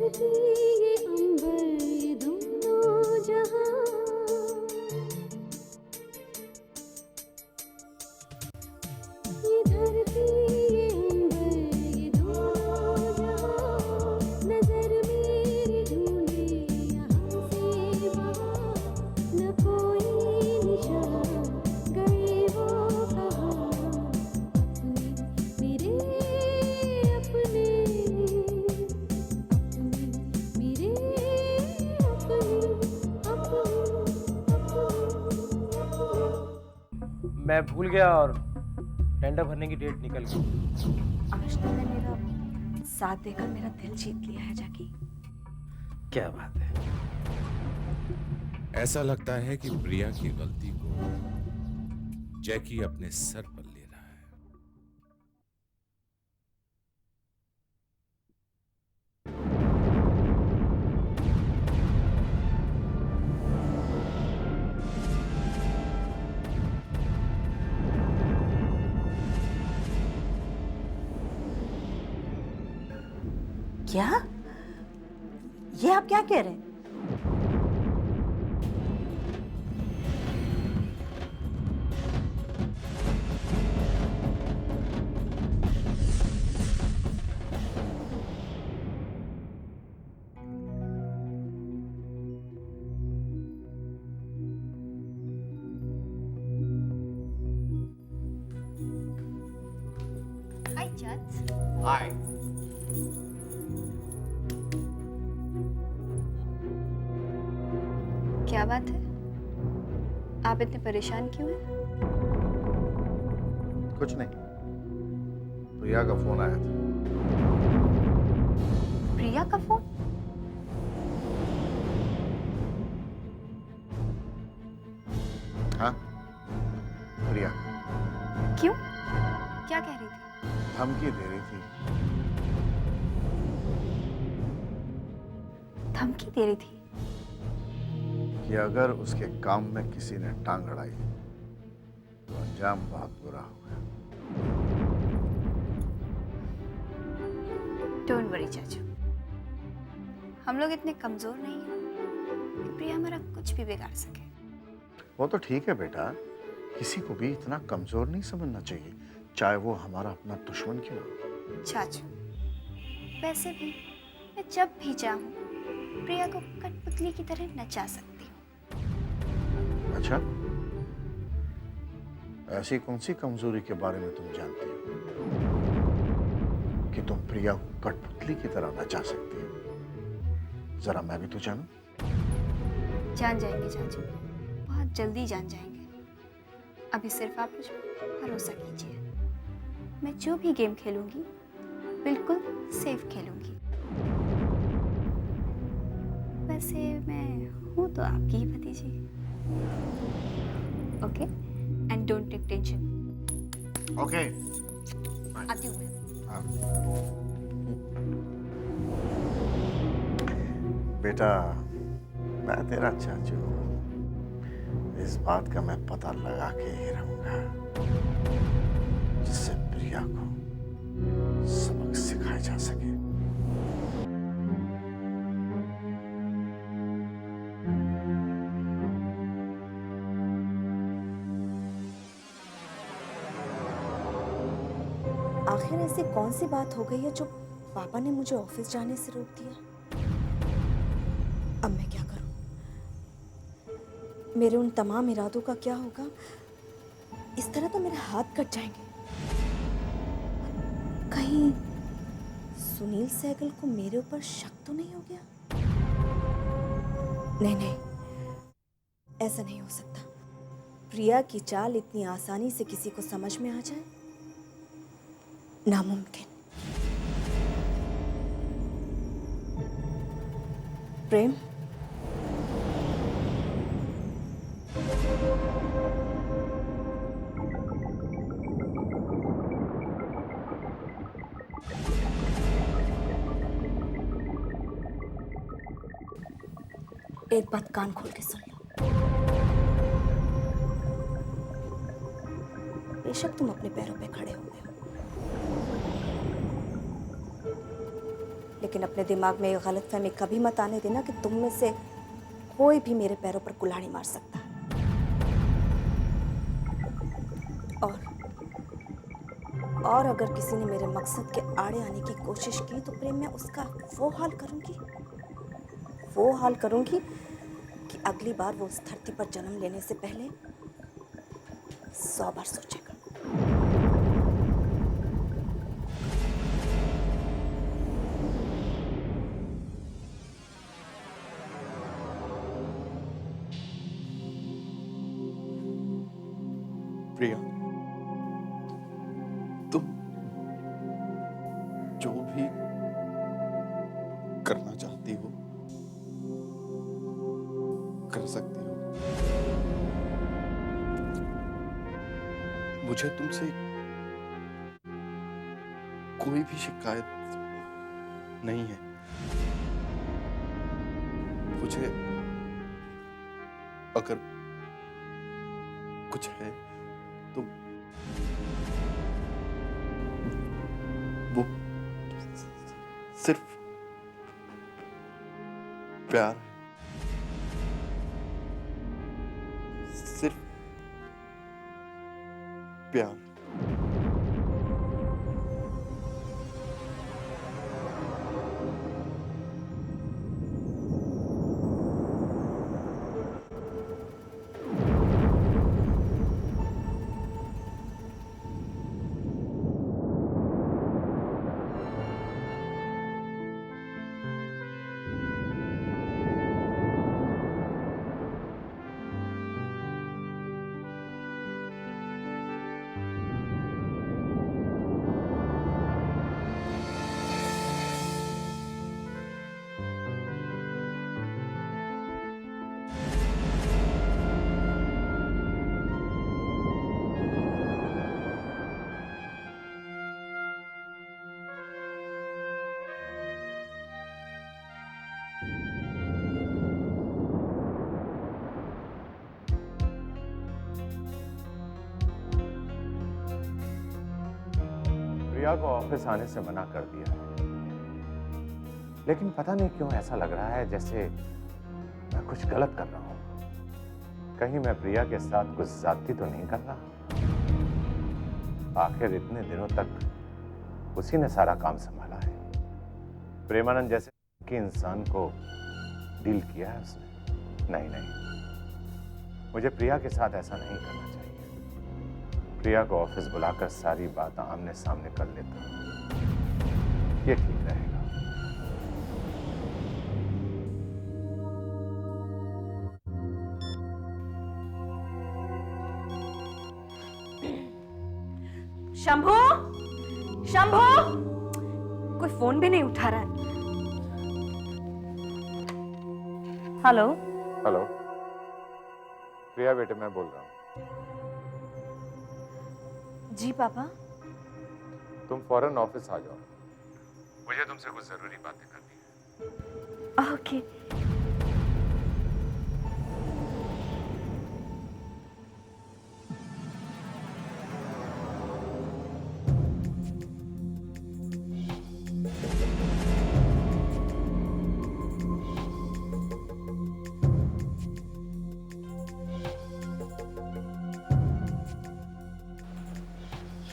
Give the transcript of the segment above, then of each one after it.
धरती ये अंबर ये दोनों जहां, ये धरती ये अंबर ये दोनों जहां, नजर मेरी ढूंढे यहाँ से वहाँ, न कोई निशान गए वो कहाँ, अपने मेरे अपने, मेरे अपने। मैं भूल गया और टेंडर भरने की डेट निकल गई। आज तुमने मेरा साथ देकर मेरा दिल जीत लिया है जैकी। क्या बात है। ऐसा लगता है कि प्रिया की गलती को जैकी अपने सर पर ले रहा है। क्या? ये आप क्या कह रहे हैं? हाय चच। हाय। क्या बात है, आप इतने परेशान क्यों हैं? कुछ नहीं, प्रिया का फोन आया था। प्रिया का फोन? हाँ, प्रिया क्यों? क्या कह रही थी? धमकी दे रही थी। धमकी दे रही थी? कि अगर उसके काम में किसी ने टांग अड़ाई तो अंजाम बहुत बुरा होगा। डोंट वरी चाचू, हम लोग इतने कमजोर नहीं हैं कि प्रिया हमारा कुछ भी बिगाड़ सके। वो तो ठीक है बेटा, किसी को भी इतना कमजोर नहीं समझना चाहिए, चाहे वो हमारा अपना दुश्मन क्यों हो। चाचू, वैसे भी मैं जब भी चाहूँ प्रिया को कठपुतली की तरह नचा सकती हूँ। अच्छा, ऐसी कौन सी कमजोरी के बारे में तुम जानती हो कि तुम प्रिया को कठपुतली की तरह नचा सकती हो? जरा मैं भी तो जानूं। जान जाएंगे चाचू, बहुत जल्दी जान जाएंगे। अभी सिर्फ आप मुझ पर भरोसा कीजिए। मैं जो भी गेम खेलूंगी बिल्कुल सेफ खेलूंगी। वैसे मैं हूँ तो आपकी ही भतीजी। Okay, and don't take tension. Okay. आती हूँ मैं। हाँ। बेटा, मैं तेरा चाचू हूँ। इस बात का मैं पता लगा के ही रहूंगा जिससे प्रिया को सबक सिखाया जा सके। आखिर ऐसी कौन सी बात हो गई है जो पापा ने मुझे ऑफिस जाने से रोक दिया? अब मैं क्या करूं? मेरे उन तमाम इरादों का क्या होगा? इस तरह तो मेरे हाथ कट जाएंगे। कहीं सुनील सहगल को मेरे ऊपर शक तो नहीं हो गया? नहीं नहीं, ऐसा नहीं हो सकता। प्रिया की चाल इतनी आसानी से किसी को समझ में आ जाए, नामुमकिन। प्रेम, एक बात कान खोल के सुन लो। बेशक तुम अपने पैरों पे खड़े हो गए हो, लेकिन अपने दिमाग में ये गलतफहमी कभी मत आने देना कि तुम में से कोई भी मेरे पैरों पर कुल्हाड़ी मार सकता है। और अगर किसी ने मेरे मकसद के आड़े आने की कोशिश की तो प्रेम मैं उसका वो हाल करूंगी कि अगली बार वो उस धरती पर जन्म लेने से पहले 100 बार सोचेगा। प्रिया, तुम जो भी करना चाहती हो कर सकती हो। मुझे तुमसे कोई भी शिकायत नहीं है। मुझे अगर कुछ है तो वो सिर्फ प्यार है, सिर्फ प्यार। प्रिया को ऑफिस आने से मना कर दिया है, लेकिन पता नहीं क्यों ऐसा लग रहा है जैसे मैं कुछ गलत कर रहा हूं। कहीं मैं प्रिया के साथ कुछ ज्यादती तो नहीं कर रहा? आखिर इतने दिनों तक उसी ने सारा काम संभाला है। प्रेमानंद जैसे कि इंसान को डील किया है उसने। नहीं, मुझे प्रिया के साथ ऐसा नहीं करना चाहिए। प्रिया को ऑफिस बुलाकर सारी बात आमने सामने कर लेता हूं, ये ठीक रहेगा। शंभू, शंभू, कोई फोन भी नहीं उठा रहा है। हेलो हेलो प्रिया बेटे, मैं बोल रहा हूँ। जी पापा। तुम फौरन ऑफिस आ जाओ, मुझे तुमसे कुछ जरूरी बातें करनी है। ओके।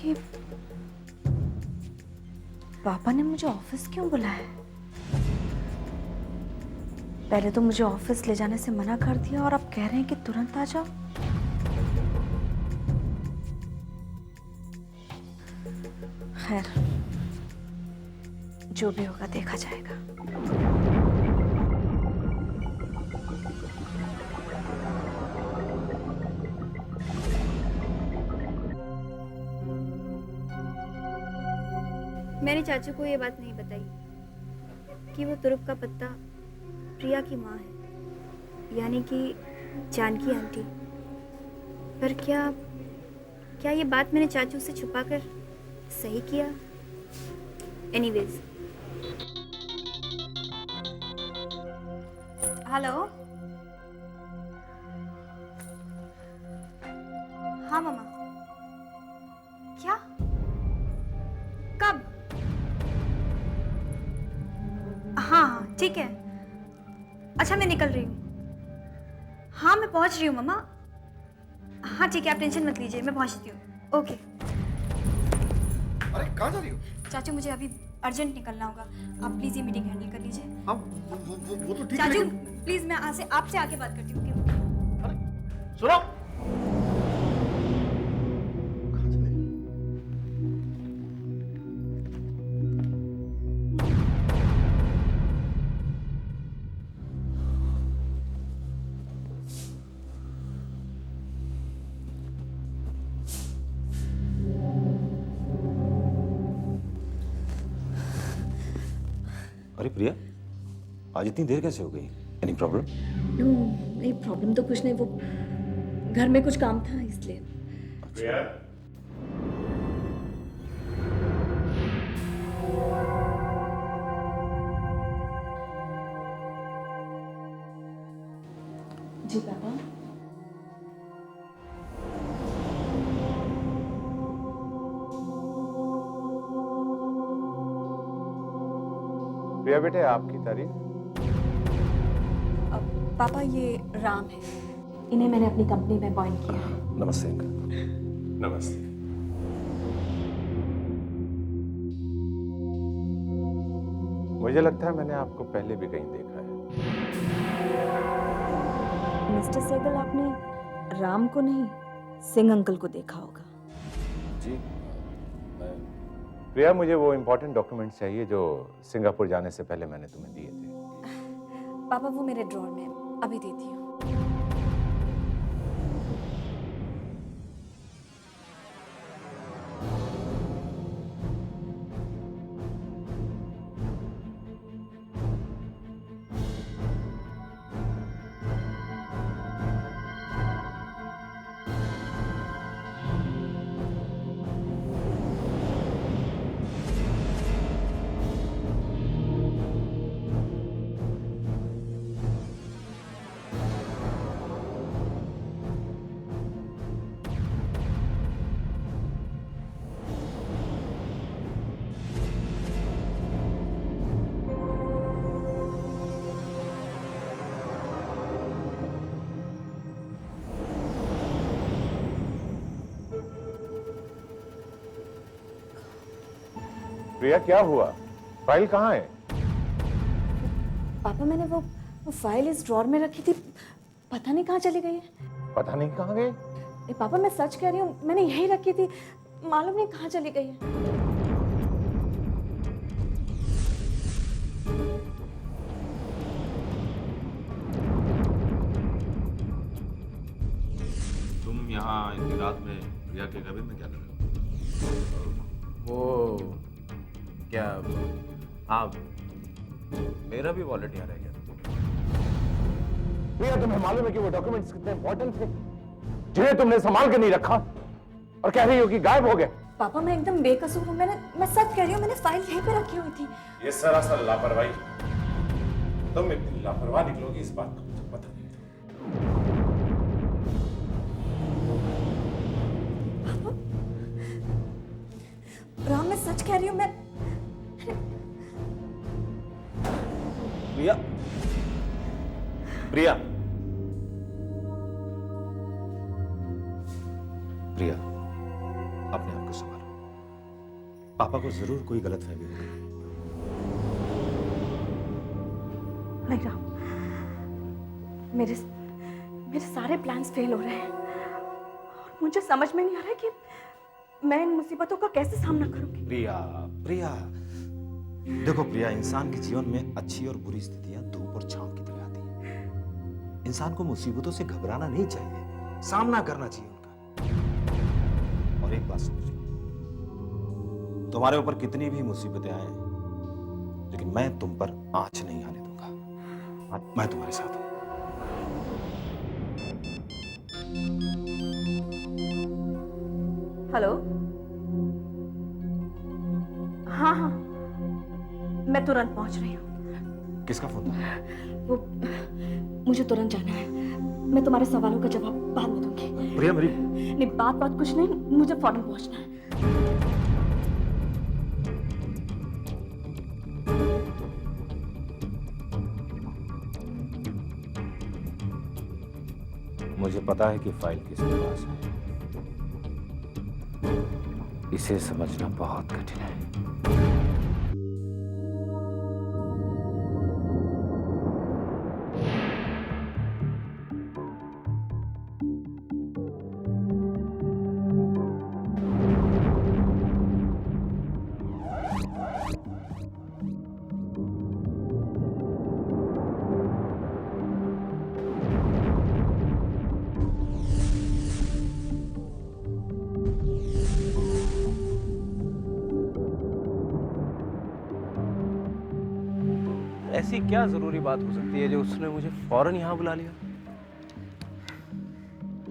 ये पापा ने मुझे ऑफिस क्यों बुलाया? पहले तो मुझे ऑफिस ले जाने से मना कर दिया और अब कह रहे हैं कि तुरंत आ जाओ। खैर, जो भी होगा देखा जाएगा। मैंने चाचू को ये बात नहीं बताई कि वो तुरुप का पत्ता प्रिया की माँ है, यानी कि जानकी आंटी। पर क्या ये बात मैंने चाचू से छुपाकर सही किया? Anyways, hello. हाँ मामा। क्या? कब? ठीक है। अच्छा मैं निकल रही हूँ। हाँ मैं पहुँच रही हूँ मम्मा। हाँ ठीक है, आप टेंशन मत लीजिए, मैं पहुँचती हूँ। ओके। अरे कहाँ जा रही हो? चाचू मुझे अभी अर्जेंट निकलना होगा, आप प्लीज़ ये मीटिंग हैंडल कर लीजिए। हाँ वो तो ठीक है, चाचू लेकिन प्लीज़ मैं आपसे आके बात करती हूँ। सुनो। कहाँ चले? अरे प्रिया, आज इतनी देर कैसे हो गई? Any problem? नहीं, प्रॉब्लम तो कुछ नहीं, वो घर में कुछ काम था इसलिए। प्रिया, जी पापा। प्रिया बेटे, आपकी तारीफ। पापा ये राम है, इन्हें मैंने अपनी कंपनी में अपॉइंट किया है। नमस्ते अंकल। नमस्ते। मुझे लगता है मैंने आपको पहले भी कहीं देखा है। मिस्टर सहगल, आपने राम को नहीं, सिंह अंकल को देखा होगा। जी, प्रिया, मुझे वो इंपॉर्टेंट डॉक्यूमेंट्स चाहिए जो सिंगापुर जाने से पहले मैंने तुम्हें दिए थे। पापा वो मेरे ड्रॉर में है, अभी देती हूँ। प्रिया, क्या हुआ? फाइल कहाँ है? पापा मैंने वो फाइल इस ड्रॉर में रखी थी, पता नहीं कहाँ चली गई है। पता नहीं कहाँ गई। पापा मैं सच कह रही हूँ, मैंने यही रखी थी, मालूम नहीं कहाँ चली गई है। तुम यहाँ इतनी रात में प्रिया के कैबिन में क्या कर रहे हो? वो क्या, हाँ मेरा भी वॉलेट यहाँ रह गया। प्रिया, तुम्हें मालूम है कि वो डॉक्यूमेंट्स कितने इंपॉर्टेंट थे जिन्हें तुमने संभाल के नहीं रखा और कह रही हो कि गायब हो गए? पापा मैं एकदम बेकसूर हूँ, मैं सच कह रही हूँ, मैंने फाइल यहीं पे रखी हुई थी। ये सरासर लापरवाही। तुम इतनी लापरवाह निकलोगी इस बात का मुझे पता नहीं था। राम मैं सच कह रही हूँ, मैं प्रिया, प्रिया, प्रिया, अपने आप को संभालो। पापा को जरूर कोई गलतफहमी हो गई। नहीं राम, मेरे सारे प्लान्स फेल हो रहे हैं और मुझे समझ में नहीं आ रहा है कि मैं इन मुसीबतों का कैसे सामना करूंगी। प्रिया, प्रिया, देखो प्रिया, इंसान के जीवन में अच्छी और बुरी स्थितियां धूप और छांव की तरह आती हैं। इंसान को मुसीबतों से घबराना नहीं चाहिए, सामना करना चाहिए उनका। और एक बात समझो, तुम्हारे ऊपर कितनी भी मुसीबतें आए, लेकिन मैं तुम पर आंच नहीं आने दूंगा। मैं तुम्हारे साथ हूं। हेलो, हाँ हाँ मैं तुरंत पहुंच रही हूँ। किसका फोन था? वो मुझे तुरंत जाना है, मैं तुम्हारे सवालों का जवाब बाद में दूंगी। प्रिया मेरी नहीं, बात कुछ नहीं, मुझे फौरन पहुंचना है। मुझे पता है कि फाइल किसके पास है। इसे समझना बहुत कठिन है। ऐसी क्या जरूरी बात हो सकती है जो उसने मुझे फौरन यहाँ बुला लिया?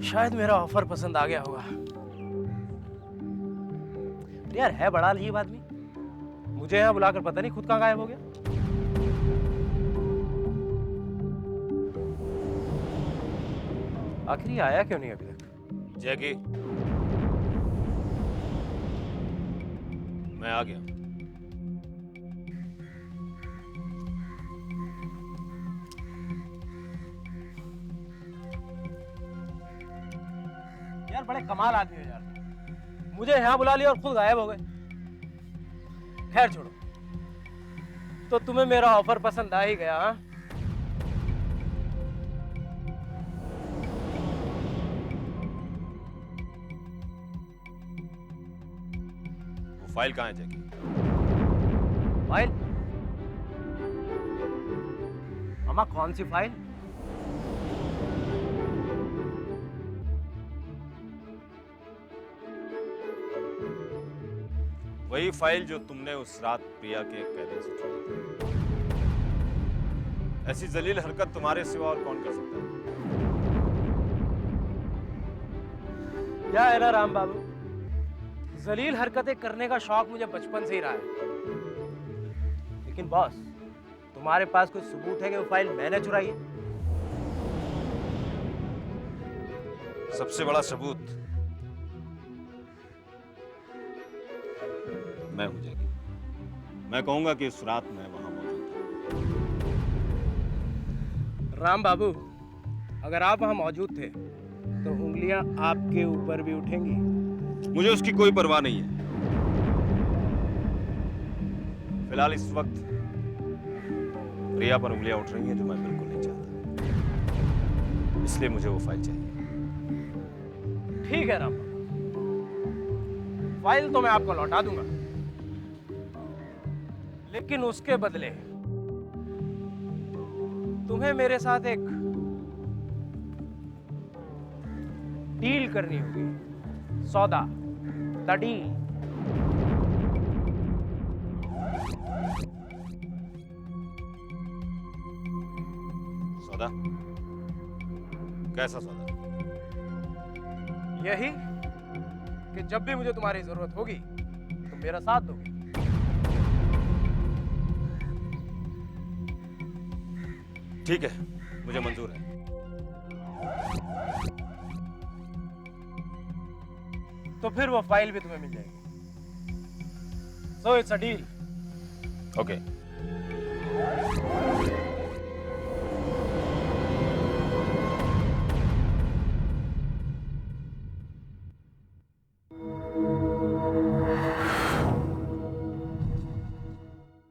शायद मेरा ऑफर पसंद आ गया होगा। यार है बड़ा अजीब आदमी, मुझे यहाँ बुलाकर पता नहीं खुद कहाँ गायब हो गया। आखिर ये आया क्यों नहीं अभी तक? जैकी, मैं आ गया। यार बड़े कमाल आदमी हो यार, मुझे यहाँ बुला लिया और खुद गायब हो गए। खैर छोड़ो, तो तुम्हें मेरा ऑफर पसंद आ ही गया? हाँ, वो फाइल कहाँ है जैकी? फाइल? मामा कौन सी फाइल? वही फाइल जो तुमने उस रात प्रिया के कैबिन से चुराई थी। ऐसी जलील हरकत तुम्हारे सिवा और कौन कर सकता है? क्या है ना राम बाबू, जलील हरकतें करने का शौक मुझे बचपन से ही रहा है। लेकिन बॉस, तुम्हारे पास कोई सबूत है कि वो फाइल मैंने चुराई है? सबसे बड़ा सबूत मैं हूं जैकी। मैं कहूंगा कि इस रात मैं वहां मौजूद था। राम बाबू, अगर आप वहां मौजूद थे तो उंगलियां आपके ऊपर भी उठेंगी। मुझे उसकी कोई परवाह नहीं है। फिलहाल इस वक्त प्रिया पर उंगलियां उठ रही हैं, जो मैं बिल्कुल नहीं चाहता। इसलिए मुझे वो फाइल चाहिए। ठीक है राम बाबू, फाइल तो मैं आपको लौटा दूंगा, लेकिन उसके बदले तुम्हें मेरे साथ एक डील करनी होगी। सौदा, द डील। सौदा? कैसा सौदा? यही कि जब भी मुझे तुम्हारी जरूरत होगी तुम मेरा साथ दोगे। ठीक है, मुझे मंजूर है। तो फिर वो फाइल भी तुम्हें मिल जाएगी। So it's a deal. Okay.